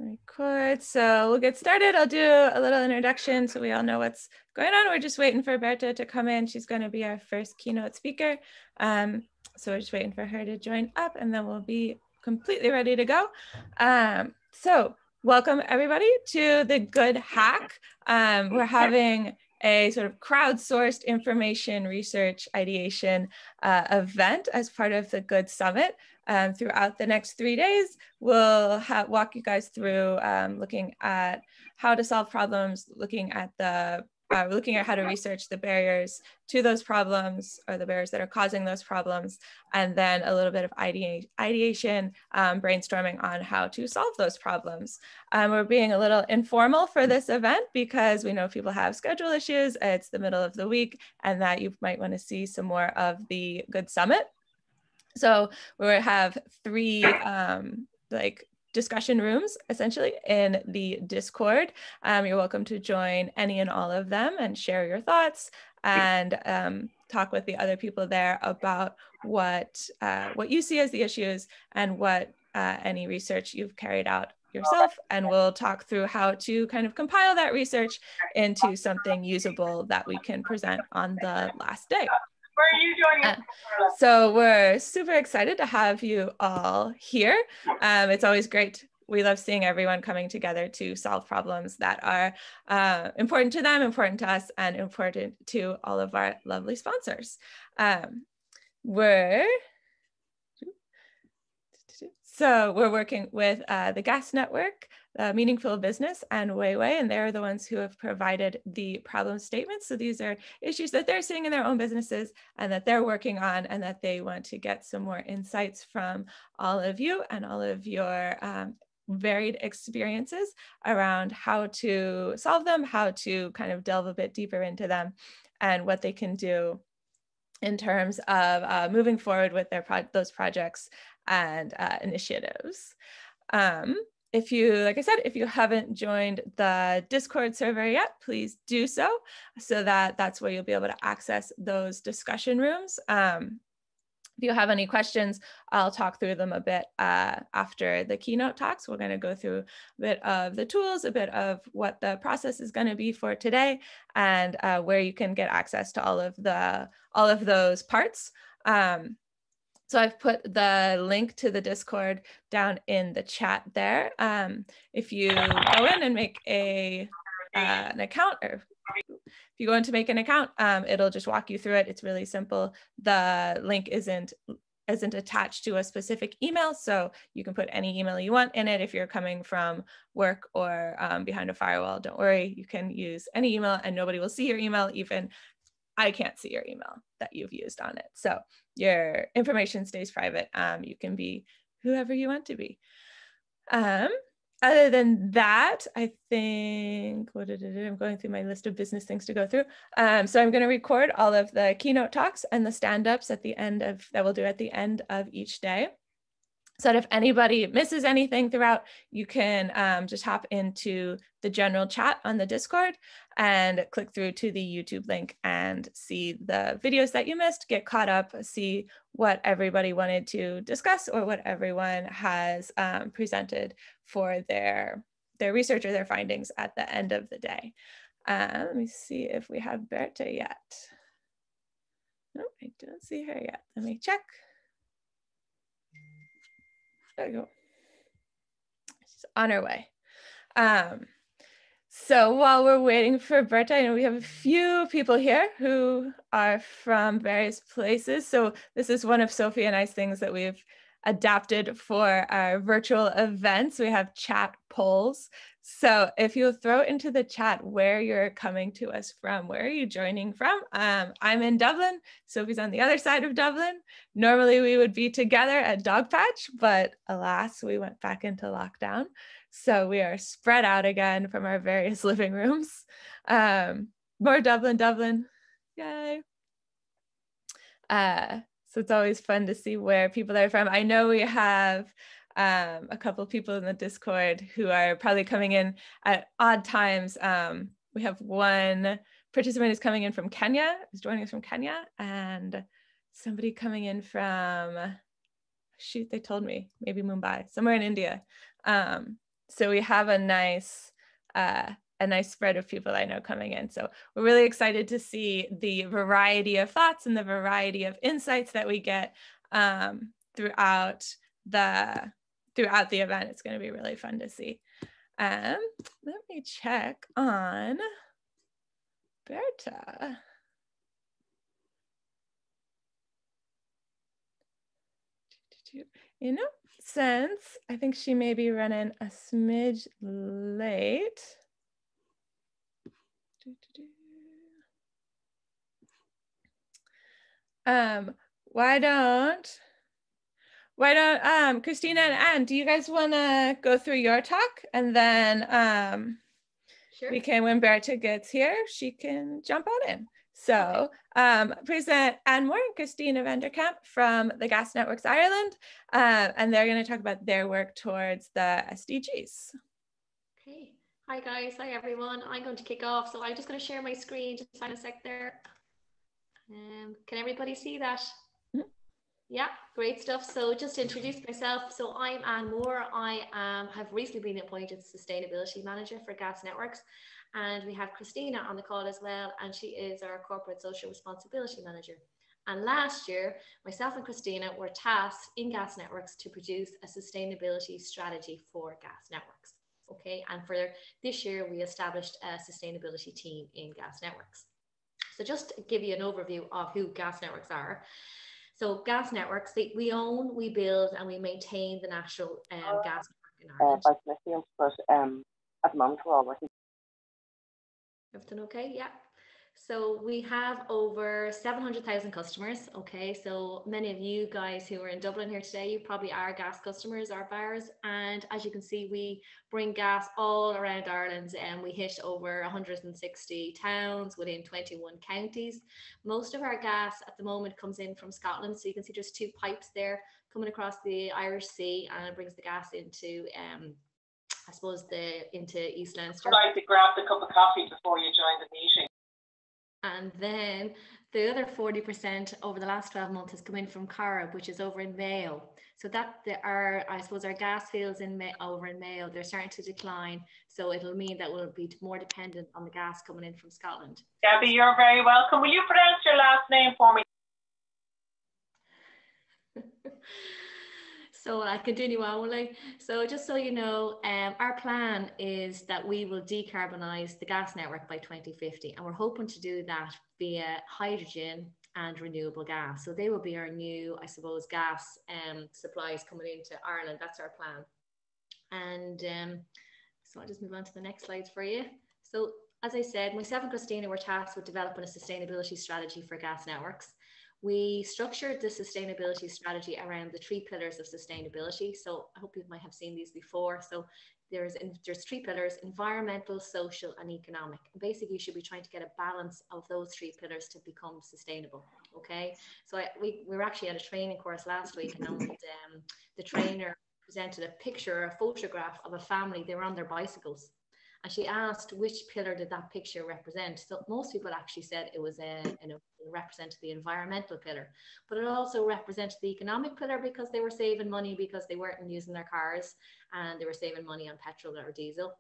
Record. So we'll get started. I'll do a little introduction so we all know what's going on. We're just waiting for Berta to come in. She's going to be our first keynote speaker. So we're just waiting for her to join up and then we'll be completely ready to go. So welcome everybody to the Good Hack. We're having a sort of crowdsourced information research ideation event as part of the Good Summit. Throughout the next 3 days, we'll walk you guys through looking at how to solve problems, looking at how to research the barriers to those problems or the barriers that are causing those problems, and then a little bit of ideation, brainstorming on how to solve those problems. We're being a little informal for this event because we know people have schedule issues. It's the middle of the week and that you might want to see some more of the Good Summit. So we have 3 discussion rooms essentially in the Discord. You're welcome to join any and all of them and share your thoughts and talk with the other people there about what you see as the issues and what any research you've carried out yourself. And we'll talk through how to kind of compile that research into something usable that we can present on the last day. Where are you joining? So we're super excited to have you all here. It's always great. We love seeing everyone coming together to solve problems that are important to them, important to us, and important to all of our lovely sponsors. We're working with the Gas Network, Meaningful Business, and Weiwei, and they're the ones who have provided the problem statements. So these are issues that they're seeing in their own businesses and that they're working on and that they want to get some more insights from all of you and all of your varied experiences around how to solve them, how to kind of delve a bit deeper into them, and what they can do in terms of moving forward with those projects and initiatives. If you haven't joined the Discord server yet, please do so that's where you'll be able to access those discussion rooms. If you have any questions, I'll talk through them a bit after the keynote talks. We're going to go through a bit of the tools, a bit of what the process is going to be for today, and where you can get access to all of those parts. So I've put the link to the Discord down in the chat there. If you go in and make an account, or if you go in to make an account, it'll just walk you through it. It's really simple. The link isn't attached to a specific email, so you can put any email you want in it. If you're coming from work or behind a firewall, don't worry, you can use any email and nobody will see your email. Even I can't see your email that you've used on it. So your information stays private. You can be whoever you want to be. Other than that, I think, I'm going through my list of business things to go through. So I'm going to record all of the keynote talks and the stand-ups that we'll do at the end of each day. So that if anybody misses anything throughout, you can just hop into the general chat on the Discord and click through to the YouTube link and see the videos that you missed, get caught up, see what everybody wanted to discuss or what everyone has presented for their research or their findings at the end of the day. Let me see if we have Berta yet. No, I don't see her yet. Let me check. There we go. She's on her way. So while we're waiting for Berta, I know we have a few people here who are from various places. So this is one of Sophie and I's things that we've adapted for our virtual events. We have chat polls. So if you throw into the chat where you're coming to us from, where are you joining from? I'm in Dublin. Sophie's on the other side of Dublin. Normally we would be together at Dogpatch, but alas, we went back into lockdown. So we are spread out again from our various living rooms. More Dublin, yay. So it's always fun to see where people are from. I know we have a couple of people in the Discord who are probably coming in at odd times. We have one participant who's coming in from Kenya, who's joining us from Kenya, and somebody coming in from, shoot, they told me, maybe Mumbai, somewhere in India. So we have a nice spread of people I know coming in. So we're really excited to see the variety of thoughts and the variety of insights that we get throughout the event. It's going to be really fun to see. Let me check on Berta. You know, since I think she may be running a smidge late. Why don't Christina and Anne, do you guys want to go through your talk, and then sure. we can, when Berta gets here, she can jump on in. So present Anne Moore and Christina Vanderkamp from the Gas Networks Ireland, and they're going to talk about their work towards the SDGs. Okay. Hi guys. Hi everyone. I'm going to kick off. So I'm just going to share my screen just a sec there. Can everybody see that? Mm-hmm. Yeah, great stuff. So just to introduce myself, so I'm Anne Moore. I have recently been appointed Sustainability Manager for Gas Networks, and we have Christina on the call as well, and she is our Corporate Social Responsibility Manager. And last year, myself and Christina were tasked in Gas Networks to produce a sustainability strategy for Gas Networks. Okay, and for this year, we established a sustainability team in Gas Networks. So just to give you an overview of who Gas Networks are. So Gas Networks, we own, we build, and we maintain the national gas network in Ireland. But at the moment we're all working. Everything okay? Yeah. So we have over 700,000 customers. Okay, so many of you guys who are in Dublin here today, you probably are gas customers, our buyers. And as you can see, we bring gas all around Ireland, and we hit over 160 towns within 21 counties. Most of our gas at the moment comes in from Scotland. So you can see there's 2 pipes there coming across the Irish Sea, and it brings the gas into I suppose into East Leinster. I'd like to grab the cup of coffee before you join the meeting. And then the other 40% over the last 12 months has come in from Carib, which is over in Mayo. So that I suppose our gas fields over in Mayo, they're starting to decline. So it'll mean that we'll be more dependent on the gas coming in from Scotland. Debbie, you're very welcome. Will you pronounce your last name for me? So I continue on, will I? So just so you know, our plan is that we will decarbonise the gas network by 2050, and we're hoping to do that via hydrogen and renewable gas. So they will be our new, I suppose, gas supplies coming into Ireland. That's our plan. And so I'll just move on to the next slides for you. So as I said, myself and Christina were tasked with developing a sustainability strategy for gas networks. We structured the sustainability strategy around the 3 pillars of sustainability. So I hope you might have seen these before. So there's 3 pillars: environmental, social, and economic. And basically, you should be trying to get a balance of those 3 pillars to become sustainable. Okay. So we were actually at a training course last week, and the trainer presented a picture, a photograph of a family. They were on their bicycles. And she asked which pillar did that picture represent. So most people actually said it was represented the environmental pillar, but it also represented the economic pillar because they were saving money because they weren't using their cars and they were saving money on petrol or diesel.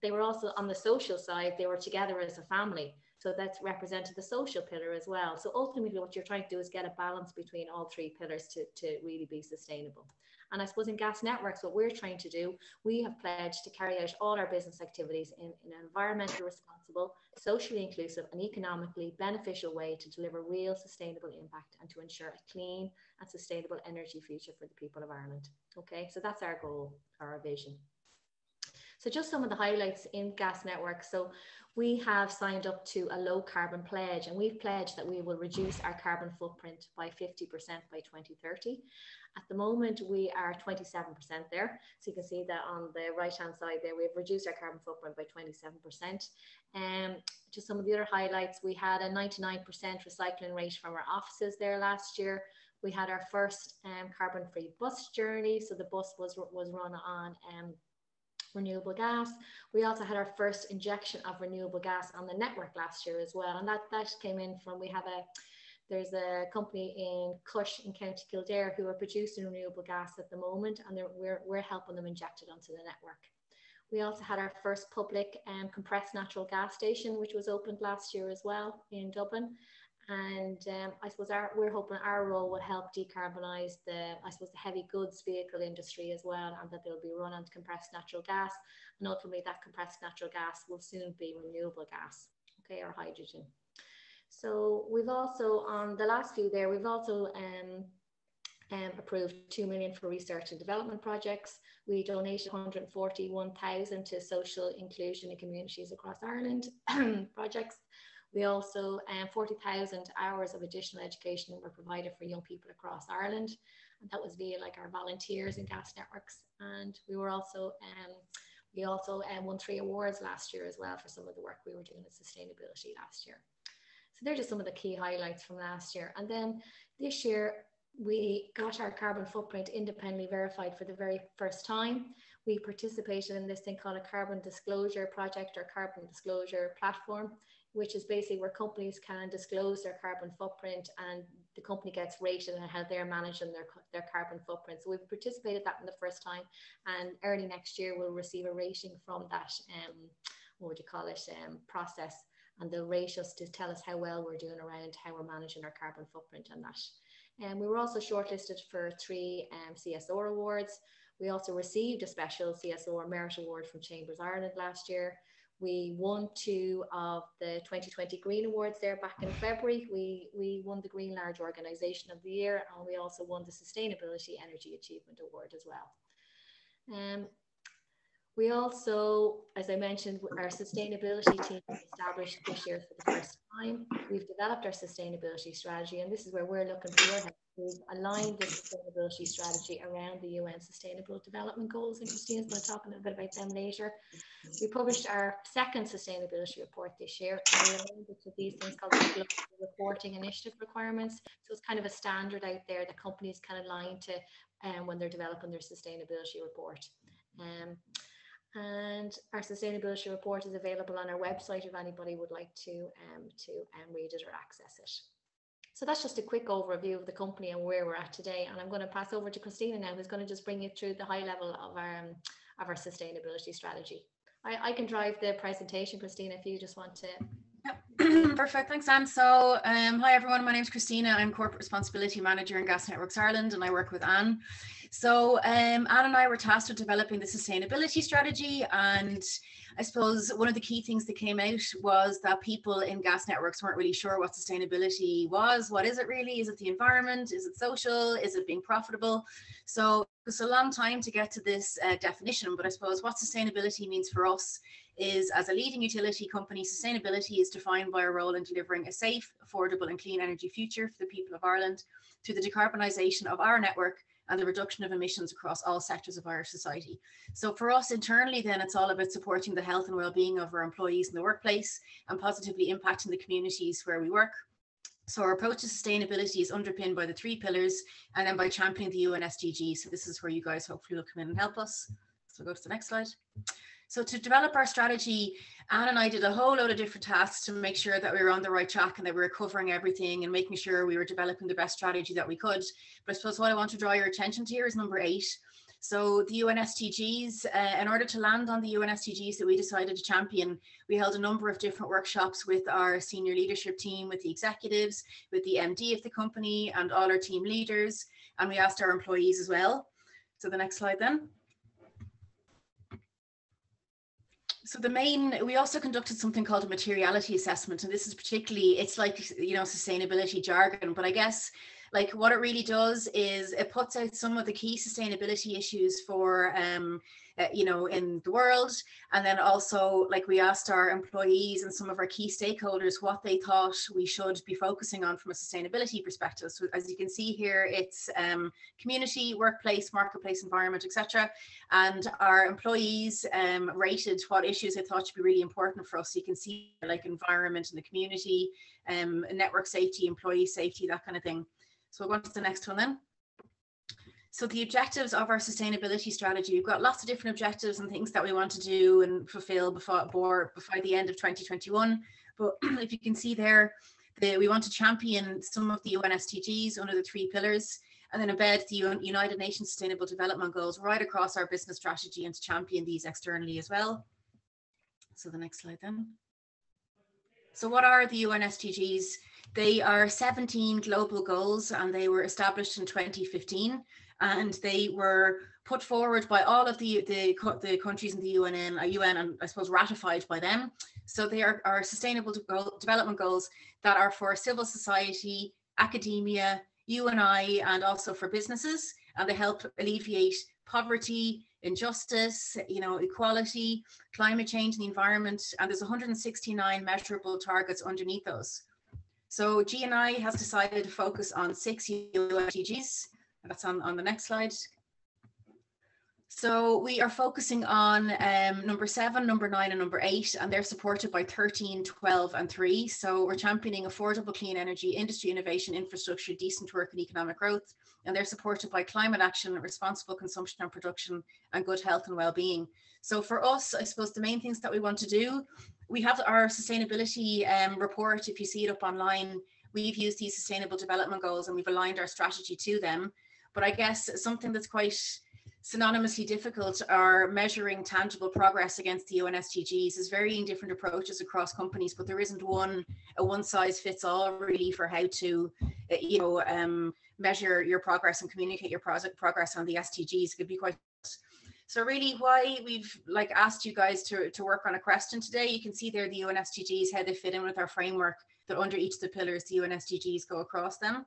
They were also on the social side, they were together as a family. So that's represented the social pillar as well. So ultimately what you're trying to do is get a balance between all 3 pillars to really be sustainable. And I suppose in Gas Networks, what we're trying to do, we have pledged to carry out all our business activities in an environmentally responsible, socially inclusive and economically beneficial way to deliver real sustainable impact and to ensure a clean and sustainable energy future for the people of Ireland. Okay, so that's our goal, our vision. So just some of the highlights in Gas Networks. So we have signed up to a low carbon pledge, and we've pledged that we will reduce our carbon footprint by 50% by 2030. At the moment, we are 27% there. So you can see that on the right-hand side there, we've reduced our carbon footprint by 27%. Just some of the other highlights, we had a 99% recycling rate from our offices there last year. We had our first carbon-free bus journey. So the bus was run on renewable gas. We also had our first injection of renewable gas on the network last year as well. And that came in from, there's a company in Cush in County Kildare who are producing renewable gas at the moment, and we're helping them inject it onto the network. We also had our first public compressed natural gas station, which was opened last year as well in Dublin. And I suppose we're hoping our role will help decarbonise the heavy goods vehicle industry as well, and that they'll be run on compressed natural gas. And ultimately that compressed natural gas will soon be renewable gas, okay, or hydrogen. So we've also, on the last few there, we've also approved 2 million for research and development projects. We donated 141,000 to social inclusion in communities across Ireland projects. We also 40,000 hours of additional education were provided for young people across Ireland, and that was via like our volunteers and gas networks. And we were also won 3 awards last year as well for some of the work we were doing in sustainability last year. So they're just some of the key highlights from last year. And then this year we got our carbon footprint independently verified for the very first time. We participated in this thing called a carbon disclosure project or carbon disclosure platform, which is basically where companies can disclose their carbon footprint, and the company gets rated on how they're managing their carbon footprint. So we've participated that in the first time, and early next year we'll receive a rating from that, process, and they'll rate us to tell us how well we're doing around how we're managing our carbon footprint and that. And we were also shortlisted for 3 CSR awards. We also received a special CSR Merit Award from Chambers Ireland last year. We won 2 of the 2020 Green Awards there back in February. We won the Green Large Organisation of the Year, and we also won the Sustainability Energy Achievement Award as well. We also, as I mentioned, our sustainability team was established this year for the first time. We've developed our sustainability strategy, and this is where we're looking for your help. We've aligned the sustainability strategy around the UN Sustainable Development Goals, and Christina's going to talk a little bit about them later. We published our second sustainability report this year, and we aligned it to these things called the Global Reporting Initiative requirements. So it's kind of a standard out there that companies can align to when they're developing their sustainability report. And our sustainability report is available on our website if anybody would like to read it or access it. So that's just a quick overview of the company and where we're at today. And I'm going to pass over to Christina now, who's going to just bring you through the high level of our sustainability strategy. I can drive the presentation, Christina, if you just want to. Yep. Perfect, thanks Anne. So hi everyone, my name is Christina. I'm Corporate Responsibility Manager in Gas Networks Ireland, and I work with Anne. So Anne and I were tasked with developing the sustainability strategy, and I suppose one of the key things that came out was that people in gas networks weren't really sure what sustainability was. What is it really? Is it the environment? Is it social? Is it being profitable? So it was a long time to get to this definition, but I suppose what sustainability means for us is, as a leading utility company, sustainability is defined by our role in delivering a safe, affordable and clean energy future for the people of Ireland through the decarbonisation of our network and the reduction of emissions across all sectors of our society. So for us internally then, it's all about supporting the health and well-being of our employees in the workplace and positively impacting the communities where we work. So our approach to sustainability is underpinned by the 3 pillars and then by championing the UN SDGs. So this is where you guys hopefully will come in and help us. So go to the next slide. So to develop our strategy, Anne and I did a whole load of different tasks to make sure that we were on the right track and that we were covering everything and making sure we were developing the best strategy that we could. But I suppose what I want to draw your attention to here is number 8. So the UN SDGs, in order to land on the UN SDGs that we decided to champion, we held a number of different workshops with our senior leadership team, with the executives, with the MD of the company and all our team leaders. And we asked our employees as well. So the next slide then. So we also conducted something called a materiality assessment, and this is particularly, it's like, you know, sustainability jargon, but I guess like what it really does is it puts out some of the key sustainability issues for, you know, in the world. And then also, like, we asked our employees and some of our key stakeholders what they thought we should be focusing on from a sustainability perspective. So as you can see here, it's community, workplace, marketplace, environment, etc. And our employees rated what issues they thought should be really important for us. So you can see like environment and the community, network safety, employee safety, that kind of thing. So we'll go on to the next one then. So the objectives of our sustainability strategy, we've got lots of different objectives and things that we want to do and fulfill before the end of 2021. But if you can see there, we want to champion some of the UN SDGs under the 3 pillars. and then embed the United Nations Sustainable Development Goals right across our business strategy and to champion these externally as well. So the next slide then. So what are the UN SDGs? They are 17 global goals, and they were established in 2015, and they were put forward by all of the countries in the UN and I suppose ratified by them. So they are sustainable development goals that are for civil society, academia, you and I, and also for businesses, and they help alleviate poverty, injustice, equality, climate change, and the environment, and there's 169 measurable targets underneath those. So GNI has decided to focus on 6 UN SDGs. That's on the next slide. So we are focusing on number 7, number 9, and number 8, and they're supported by 13, 12, and 3. So we're championing affordable clean energy, industry innovation, infrastructure, decent work, and economic growth. And they're supported by climate action, responsible consumption and production, and good health and well-being. So for us, I suppose the main things that we want to do, we have our sustainability report. If you see it up online, we've used these sustainable development goals and we've aligned our strategy to them. But I guess something that's quite synonymously difficult are measuring tangible progress against the UN SDGs. There's varying different approaches across companies, but there isn't a one size fits all really for how to, measure your progress and communicate your progress on the SDGs. It could be quite. So really why we've asked you guys to work on a question today. You can see there the UN SDGs, how they fit in with our framework, that under each of the pillars, the UN SDGs go across them.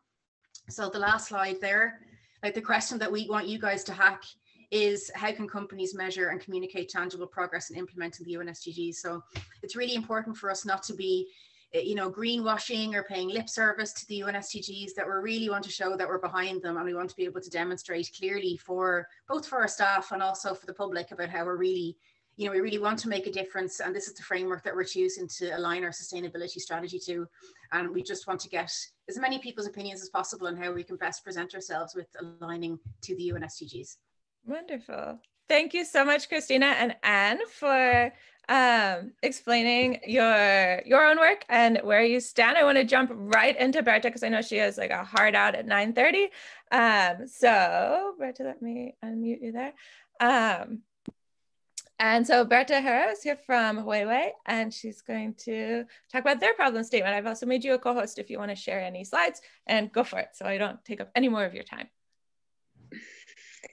So the last slide there, the question that we want you guys to hack is how can companies measure and communicate tangible progress in implementing the UN SDGs? So it's really important for us not to be, greenwashing or paying lip service to the UN SDGs, that we really want to show that we're behind them, and we want to be able to demonstrate clearly both for our staff and also for the public about how we're really, we really want to make a difference. And this is the framework that we're choosing to align our sustainability strategy to. And we just want to get as many people's opinions as possible on how we can best present ourselves with aligning to the UN SDGs. Wonderful. Thank you so much, Christina and Anne, for explaining your own work and where you stand. I want to jump right into Berta because I know she has a hard out at 9:30. So Berta, let me unmute you there. And so Berta Herrera is here from Huawei, and she's going to talk about their problem statement. I've also made you a co-host if you want to share any slides, and go for it so I don't take up any more of your time.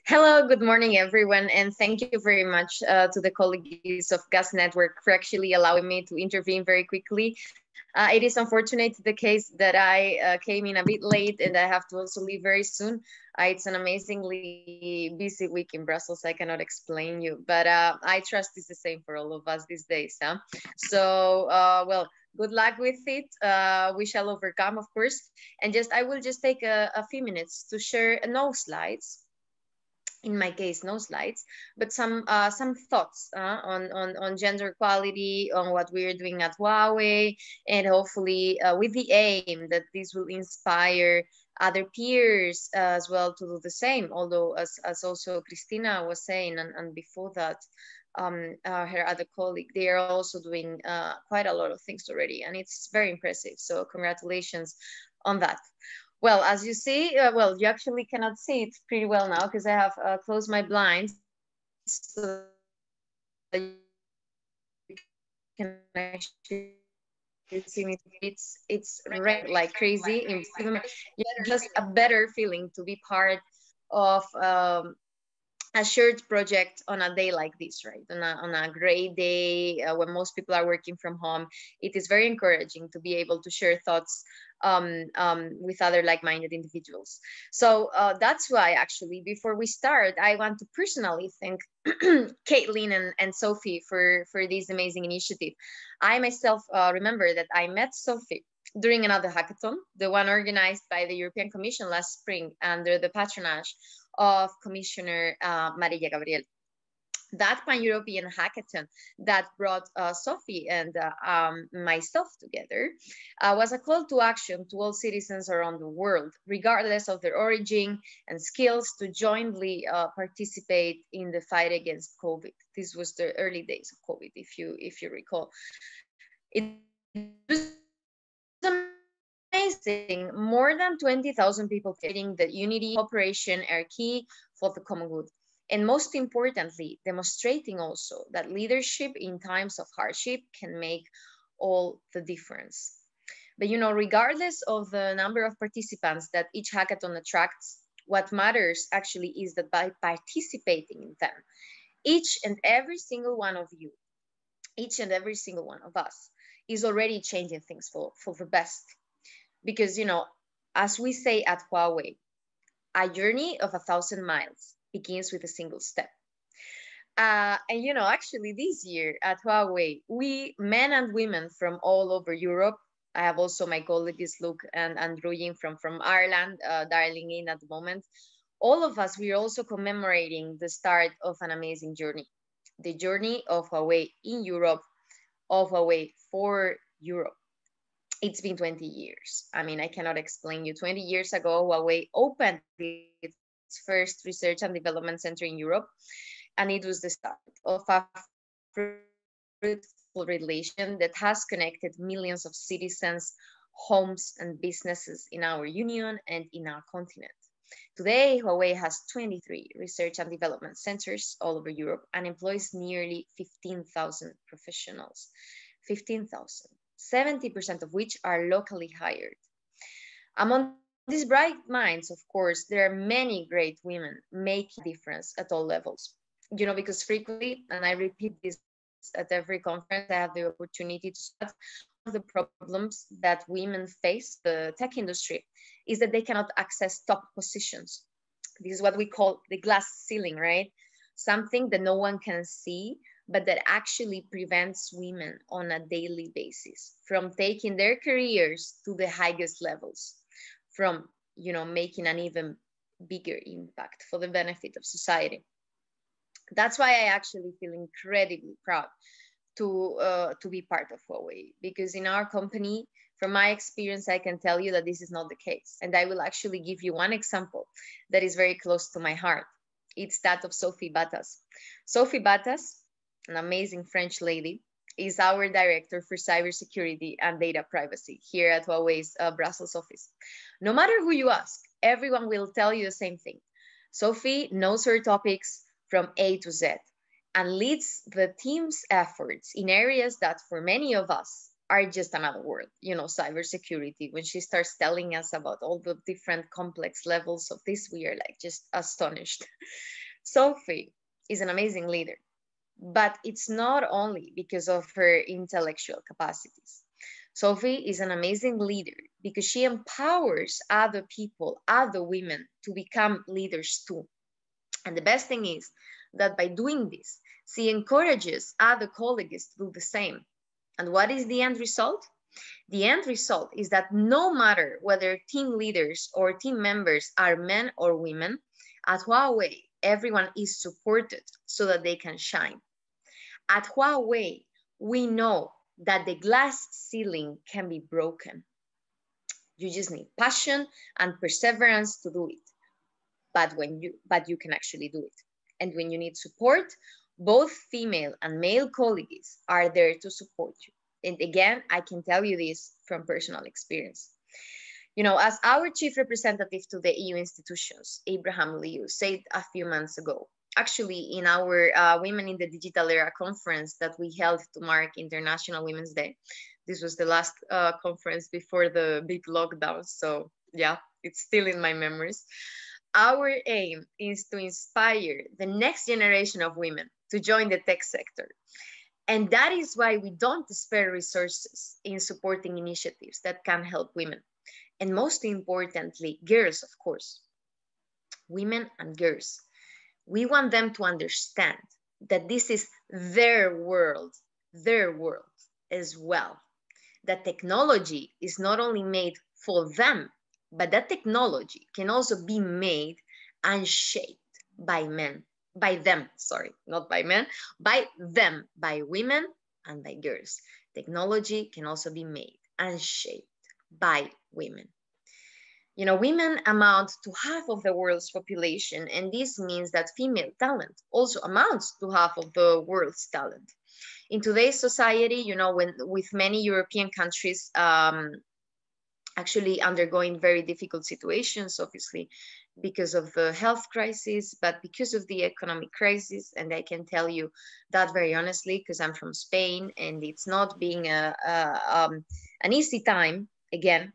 Hello, good morning, everyone, and thank you very much to the colleagues of Gas Network for actually allowing me to intervene very quickly. It is unfortunate the case that I came in a bit late and I have to also leave very soon. It's an amazingly busy week in Brussels, I cannot explain you, but I trust it's the same for all of us these days. Huh? So, well, good luck with it. We shall overcome, of course. And I will just take a few minutes to share no slides. In my case, no slides, but some thoughts on gender equality, on what we're doing at Huawei, and hopefully with the aim that this will inspire other peers as well to do the same. Although, as also Christina was saying, and before that, her other colleague, they are also doing quite a lot of things already, and it's very impressive. So congratulations on that. Well, as you see, well, you actually cannot see it pretty well now because I have closed my blinds. So you can actually see me. It's red like crazy. It's just a better feeling to be part of a shared project on a day like this, right? On a great day when most people are working from home. It is very encouraging to be able to share thoughts with other like-minded individuals. So that's why actually, before we start, I want to personally thank Caitlin and Sophie for this amazing initiative. I myself remember that I met Sophie during another hackathon, the one organized by the European Commission last spring under the patronage of Commissioner Maria Gabriel. That pan-European hackathon that brought Sophie and myself together was a call to action to all citizens around the world, regardless of their origin and skills, to jointly participate in the fight against COVID. This was the early days of COVID, if you recall. It was amazing saying more than 20,000 people feeling that unity, cooperation are key for the common good. And most importantly, demonstrating also that leadership in times of hardship can make all the difference. But you know, regardless of the number of participants that each hackathon attracts, what matters actually is that by participating in them, each and every single one of you, each and every single one of us is already changing things for the best. Because, you know, as we say at Huawei, a journey of 1,000 miles begins with a single step. And, you know, actually this year at Huawei, we, men and women from all over Europe, I have also my colleagues, Luke and Andrew from Ireland, dialing in at the moment. All of us, we're also commemorating the start of an amazing journey. The journey of Huawei in Europe, of Huawei for Europe. It's been 20 years. I mean, I cannot explain you. 20 years ago, Huawei opened its first research and development center in Europe. And it was the start of a fruitful relation that has connected millions of citizens, homes, and businesses in our union and in our continent. Today, Huawei has 23 research and development centers all over Europe and employs nearly 15,000 professionals. 15,000, 70% of which are locally hired. Among these bright minds, of course, there are many great women making a difference at all levels. You know, because frequently, and I repeat this at every conference, I have the opportunity to start. One of the problems that women face the tech industry is that they cannot access top positions. This is what we call the glass ceiling, right? Something that no one can see, but that actually prevents women on a daily basis from taking their careers to the highest levels, from, you know, making an even bigger impact for the benefit of society. That's why I actually feel incredibly proud to be part of Huawei, because in our company, from my experience, I can tell you that this is not the case. And I will actually give you one example that is very close to my heart. It's that of Sophie Batas. Sophie Batas, an amazing French lady, is our director for cybersecurity and data privacy here at Huawei's Brussels office. No matter who you ask, everyone will tell you the same thing. Sophie knows her topics from A to Z and leads the team's efforts in areas that for many of us are just another word, you know, cybersecurity. When she starts telling us about all the different complex levels of this, we are like just astonished. Sophie is an amazing leader, but it's not only because of her intellectual capacities. Sophie is an amazing leader because she empowers other people, other women to become leaders too. And the best thing is that by doing this, she encourages other colleagues to do the same. And what is the end result? The end result is that no matter whether team leaders or team members are men or women, at Huawei, everyone is supported so that they can shine. At Huawei, we know that the glass ceiling can be broken. You just need passion and perseverance to do it. But you can actually do it. And when you need support, both female and male colleagues are there to support you. And again, I can tell you this from personal experience. You know, as our chief representative to the EU institutions, Abraham Liu, said a few months ago, actually in our Women in the Digital Era conference that we held to mark International Women's Day. This was the last conference before the big lockdown. So yeah, it's still in my memories. Our aim is to inspire the next generation of women to join the tech sector. And that is why we don't spare resources in supporting initiatives that can help women. And most importantly, girls, of course, women and girls. We want them to understand that this is their world as well. That technology is not only made for them, but that technology can also be made and shaped by men, by them, sorry, not by men, by them, by women and by girls. Technology can also be made and shaped by women. You know, women amount to half of the world's population, and this means that female talent also amounts to half of the world's talent. In today's society, you know, with many European countries actually undergoing very difficult situations, obviously, because of the health crisis, but because of the economic crisis. And I can tell you that very honestly, because I'm from Spain, and it's not being an easy time. Again,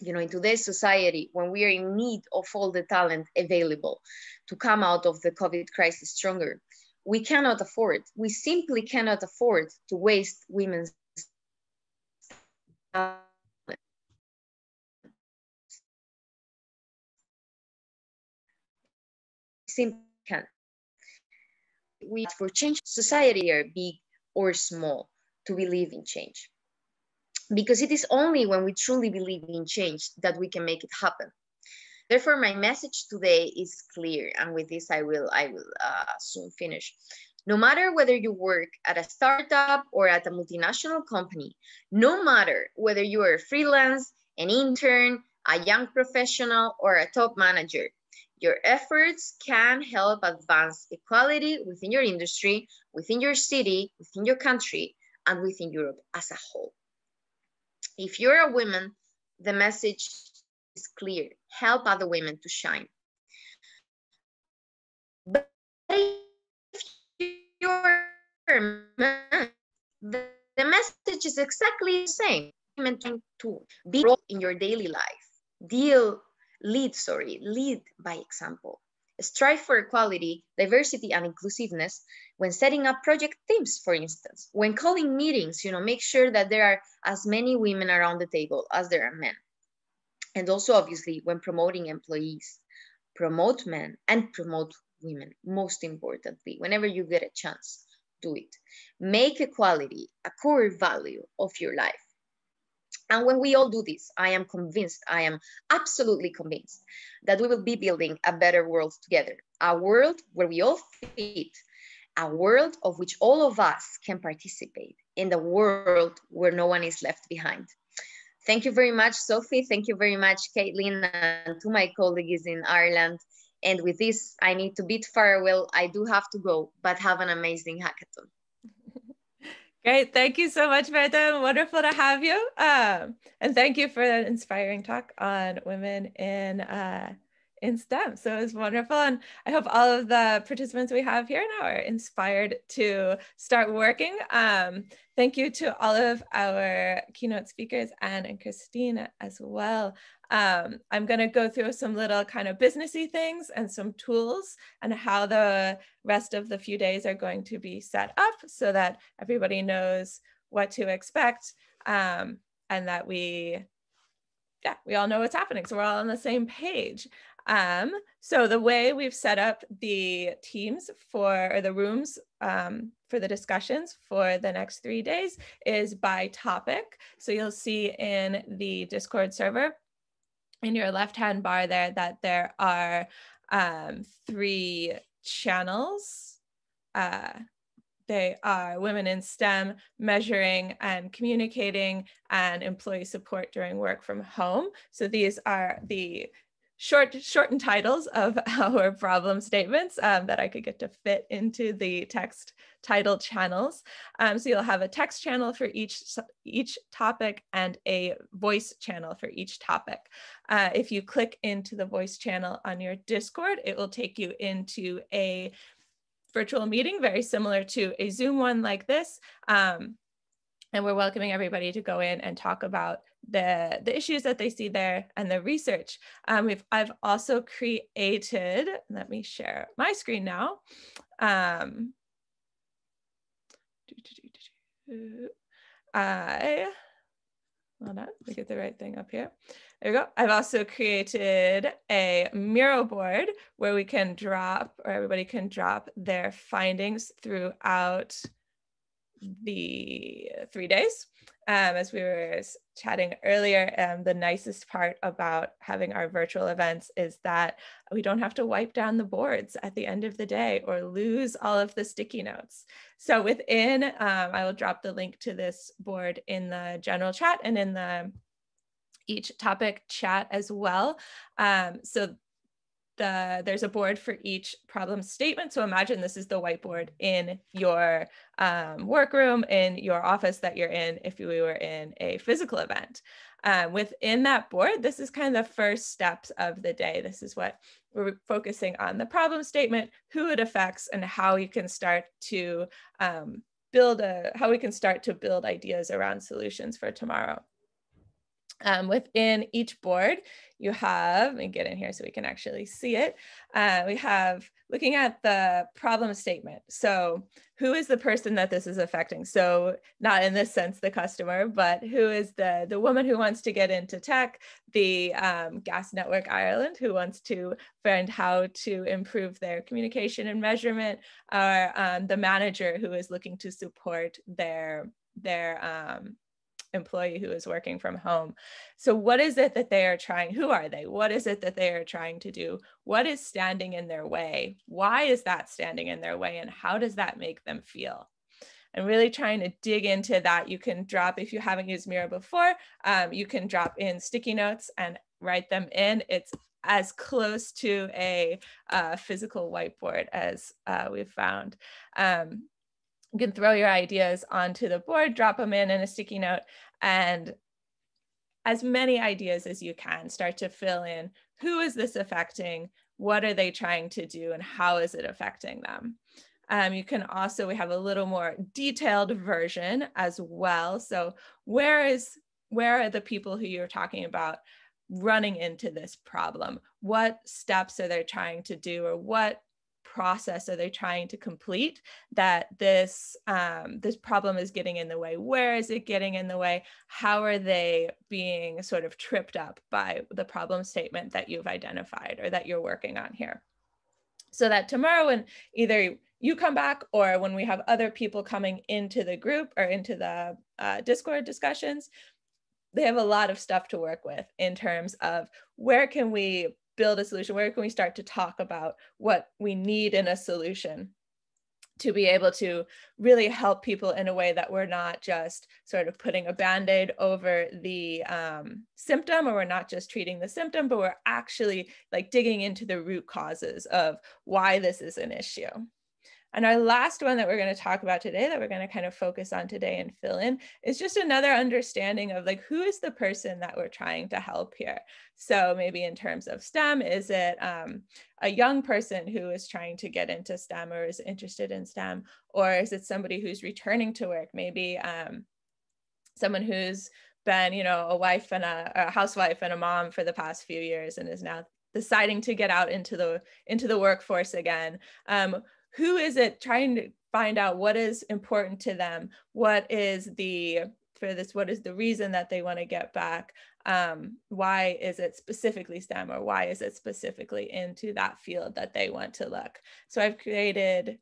you know, in today's society, when we are in need of all the talent available to come out of the COVID crisis stronger, we cannot afford, we simply cannot afford to waste women's talent. Simply can. We for change society are big or small to believe in change, because it is only when we truly believe in change that we can make it happen. Therefore, my message today is clear, and with this I will soon finish. No matter whether you work at a startup or at a multinational company, no matter whether you are a freelance, an intern, a young professional, or a top manager, your efforts can help advance equality within your industry, within your city, within your country, and within Europe as a whole. If you're a woman, the message is clear: help other women to shine. But if you're a man, the message is exactly the same. To be in your daily life, lead by example. Strive for equality, diversity, and inclusiveness when setting up project teams, for instance. When calling meetings, make sure that there are as many women around the table as there are men. And also, obviously, when promoting employees, promote men and promote women. Most importantly, whenever you get a chance, do it. Make equality a core value of your life. And when we all do this, I am convinced, I am absolutely convinced that we will be building a better world together, a world where we all fit, a world of which all of us can participate, in the world where no one is left behind. Thank you very much, Sophie. Thank you very much, Caitlin, and to my colleagues in Ireland. And with this, I need to bid farewell. I do have to go, but have an amazing hackathon. Great. Thank you so much, Berta. Wonderful to have you. And thank you for an inspiring talk on women in STEM. So it was wonderful. And I hope all of the participants we have here now are inspired to start working. Thank you to all of our keynote speakers, Anne and Christina as well. I'm going to go through some little kind of businessy things and some tools and how the rest of the few days are going to be set up so that everybody knows what to expect, and that we all know what's happening. So we're all on the same page. So the way we've set up the teams or the rooms for the discussions for the next 3 days is by topic. So you'll see in the Discord server in your left-hand bar there that there are 3 channels. They are Women in STEM, Measuring and Communicating, and Employee Support During Work from Home. So these are the shortened titles of our problem statements that I could get to fit into the text title channels. So you'll have a text channel for each topic and a voice channel for each topic. If you click into the voice channel on your Discord, it will take you into a virtual meeting, very similar to a Zoom one like this. And we're welcoming everybody to go in and talk about the issues that they see there and the research. I've also created, let me share my screen now. Hold on, let me get the right thing up here. There we go. I've also created a Miro board where we can drop, or everybody can drop their findings throughout the 3 days. As we were chatting earlier, the nicest part about having our virtual events is that we don't have to wipe down the boards at the end of the day or lose all of the sticky notes. So within, I will drop the link to this board in the general chat and in the each topic chat as well. So there's a board for each problem statement. So imagine this is the whiteboard in your workroom, in your office that you're in if we were in a physical event. Within that board, this is kind of the first steps of the day. This is what we're focusing on: the problem statement, who it affects, and how you can start to build ideas around solutions for tomorrow. Within each board, you have, let me get in here so we can actually see it. We have looking at the problem statement. So who is the person that this is affecting? So not in this sense, the customer, but who is the woman who wants to get into tech, the Gas Network Ireland, who wants to find how to improve their communication and measurement, or the manager who is looking to support their employee who is working from home. So what is it that they are trying? Who are they? What is it that they are trying to do? What is standing in their way? Why is that standing in their way? And how does that make them feel? And really trying to dig into that. You can drop, if you haven't used Miro before, you can drop in sticky notes and write them in. It's as close to a physical whiteboard as we've found. You can throw your ideas onto the board, drop them in a sticky note, and as many ideas as you can. Start to fill in, who is this affecting? What are they trying to do? And how is it affecting them? You can also, we have a little more detailed version as well. So where are the people who you're talking about running into this problem? What steps are they trying to do, or what process are they trying to complete that this problem is getting in the way? Where is it getting in the way? How are they being sort of tripped up by the problem statement that you've identified or that you're working on here? So that tomorrow, when either you come back or when we have other people coming into the group or into the Discord discussions, they have a lot of stuff to work with in terms of where can we build a solution? Where can we start to talk about what we need in a solution to be able to really help people in a way that we're not just sort of putting a Band-Aid over the symptom, or we're not just treating the symptom, but we're actually like digging into the root causes of why this is an issue. And our last one that we're going to talk about today, that we're going to kind of focus on today and fill in, is just another understanding of like, who is the person that we're trying to help here? So maybe in terms of STEM, is it a young person who is trying to get into STEM or is interested in STEM? Or is it somebody who's returning to work? Maybe someone who's been, you know, a wife and a housewife and a mom for the past few years and is now deciding to get out into the workforce again. Who is it trying to find out what is important to them? What is the reason that they want to get back? Why is it specifically STEM, or why is it specifically into that field that they want to look? So I've created,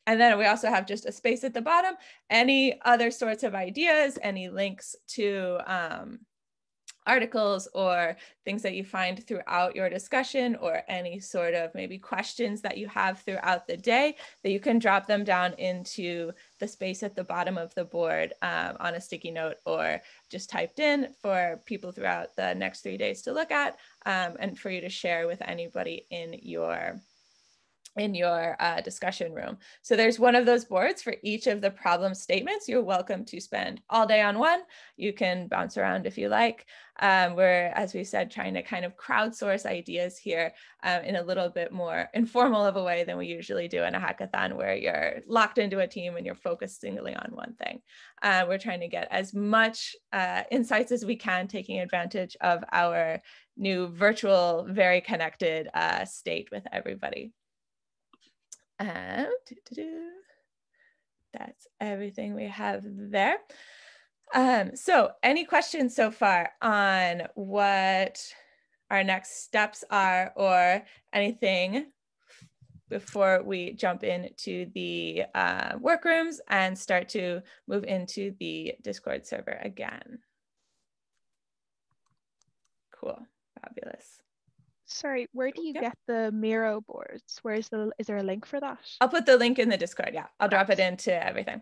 and then we also have just a space at the bottom, any other sorts of ideas, any links to articles or things that you find throughout your discussion, or any sort of maybe questions that you have throughout the day, that you can drop them down into the space at the bottom of the board on a sticky note, or just typed in for people throughout the next 3 days to look at, and for you to share with anybody in your discussion room. So there's one of those boards for each of the problem statements. You're welcome to spend all day on one. You can bounce around if you like. We're, as we said, trying to kind of crowdsource ideas here in a little bit more informal of a way than we usually do in a hackathon, where you're locked into a team and you're focused singly on one thing. We're trying to get as much insights as we can, taking advantage of our new virtual, very connected state with everybody. That's everything we have there. So any questions so far on what our next steps are, or anything before we jump into the workrooms and start to move into the Discord server again? Cool, fabulous. Sorry, where do you get the Miro boards? Is there a link for that? I'll put the link in the Discord. Yeah, I'll drop it into everything.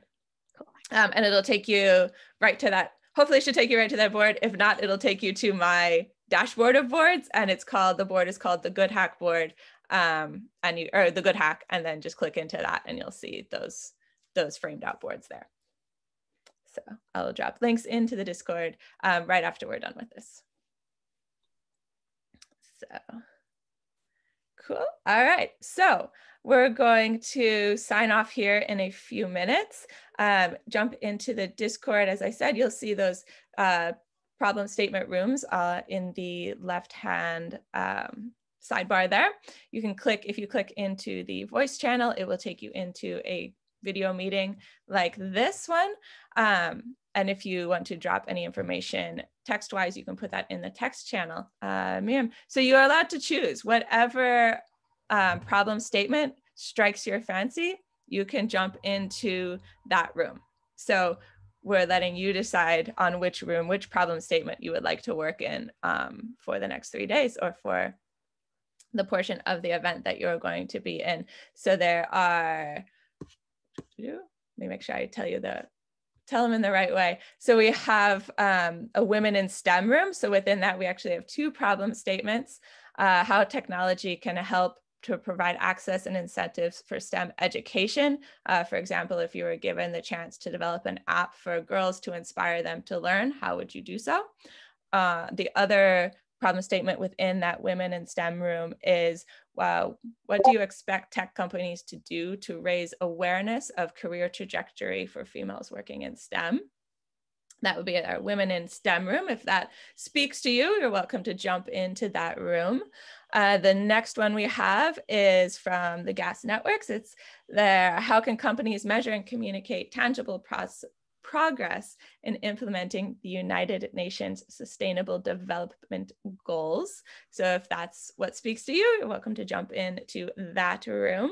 Cool. And it'll take you right to that. Hopefully it should take you right to that board. If not, it'll take you to my dashboard of boards, and the board is called the Good Hack board. or the Good Hack, and then just click into that and you'll see those framed out boards there. So I'll drop links into the Discord right after we're done with this. So cool. All right. So we're going to sign off here in a few minutes. Jump into the Discord. As I said, you'll see those problem statement rooms in the left-hand sidebar there. You can click, if you click into the voice channel, it will take you into a video meeting like this one. And if you want to drop any information text-wise, you can put that in the text channel, Miriam. So you are allowed to choose whatever problem statement strikes your fancy, you can jump into that room. So we're letting you decide on which room, which problem statement you would like to work in for the next 3 days or for the portion of the event that you're going to be in. So there are, let me make sure I tell them in the right way. So we have a women in STEM room. So within that, we actually have 2 problem statements, how technology can help to provide access and incentives for STEM education. For example, if you were given the chance to develop an app for girls to inspire them to learn, how would you do so? The other problem statement within that women in STEM room is, wow, what do you expect tech companies to do to raise awareness of career trajectory for females working in STEM? That would be our women in STEM room. If that speaks to you, you're welcome to jump into that room. The next one we have is from the GAS Networks. It's there, how can companies measure and communicate tangible progress in implementing the United Nations Sustainable Development Goals? So if that's what speaks to you, you're welcome to jump into that room.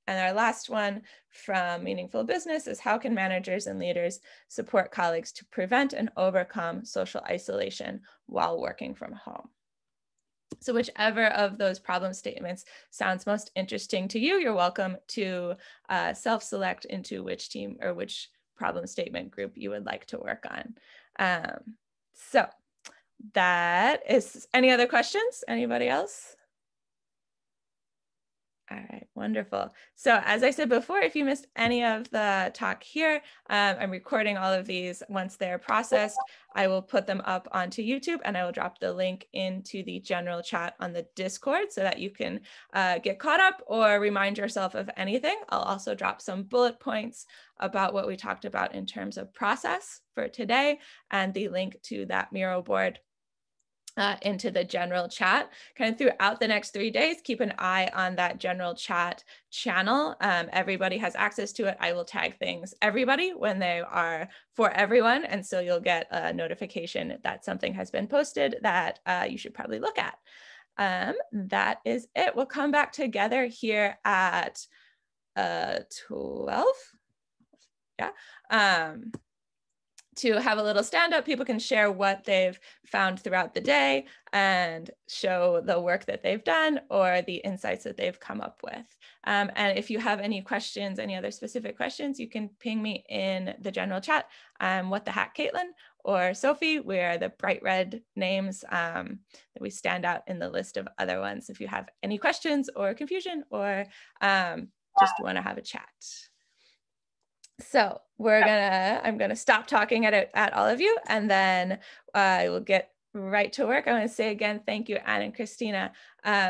And our last one from Meaningful Business is how can managers and leaders support colleagues to prevent and overcome social isolation while working from home? So whichever of those problem statements sounds most interesting to you, you're welcome to self-select into which team or which problem statement group you would like to work on. So that is, any other questions? Anybody else? All right, wonderful. So as I said before, if you missed any of the talk here, I'm recording all of these. Once they're processed, I will put them up onto YouTube and I will drop the link into the general chat on the Discord so that you can get caught up or remind yourself of anything. I'll also drop some bullet points about what we talked about in terms of process for today and the link to that Miro board into the general chat. Kind of throughout the next 3 days, keep an eye on that general chat channel. Everybody has access to it. I will tag things everybody when they are for everyone. And so you'll get a notification that something has been posted that you should probably look at. That is it. We'll come back together here at 12. Yeah. To have a little stand up. People can share what they've found throughout the day and show the work that they've done or the insights that they've come up with. And if you have any questions, any other specific questions, you can ping me in the general chat. What the Hack Caitlin or Sophie, we are the bright red names that we stand out in the list of other ones. If you have any questions or confusion or just want to have a chat. So I'm gonna stop talking at all of you, and then I will get right to work. I want to say again, thank you, Anne and Christina,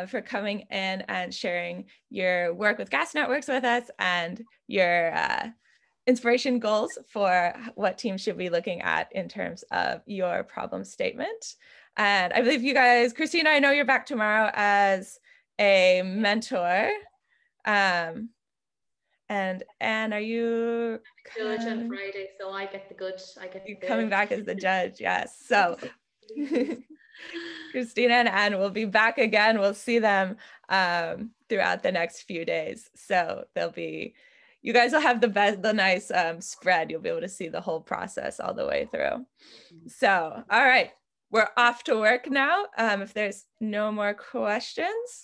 for coming in and sharing your work with GAS Networks with us and your inspiration goals for what teams should be looking at in terms of your problem statement. And I believe you guys, Christina, I know you're back tomorrow as a mentor. And Anne, are you judge on Friday? So I get the good. You're coming back as the judge, yes. So Christina and Anne will be back again. We'll see them throughout the next few days. So you guys will have the nice spread. You'll be able to see the whole process all the way through. So, all right, we're off to work now. If there's no more questions.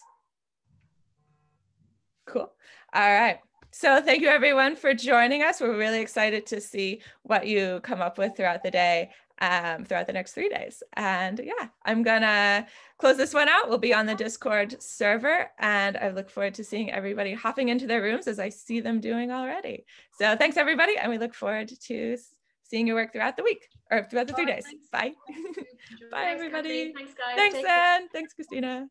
Cool. All right. So thank you everyone for joining us. We're really excited to see what you come up with throughout the day. throughout the next 3 days. And yeah, I'm gonna close this one out. We'll be on the Discord server, and I look forward to seeing everybody hopping into their rooms as I see them doing already. So thanks everybody, and we look forward to seeing your work throughout the week or throughout the 3 days. Bye. Bye everybody. Thanks guys. Thanks Anne. Thanks Christina.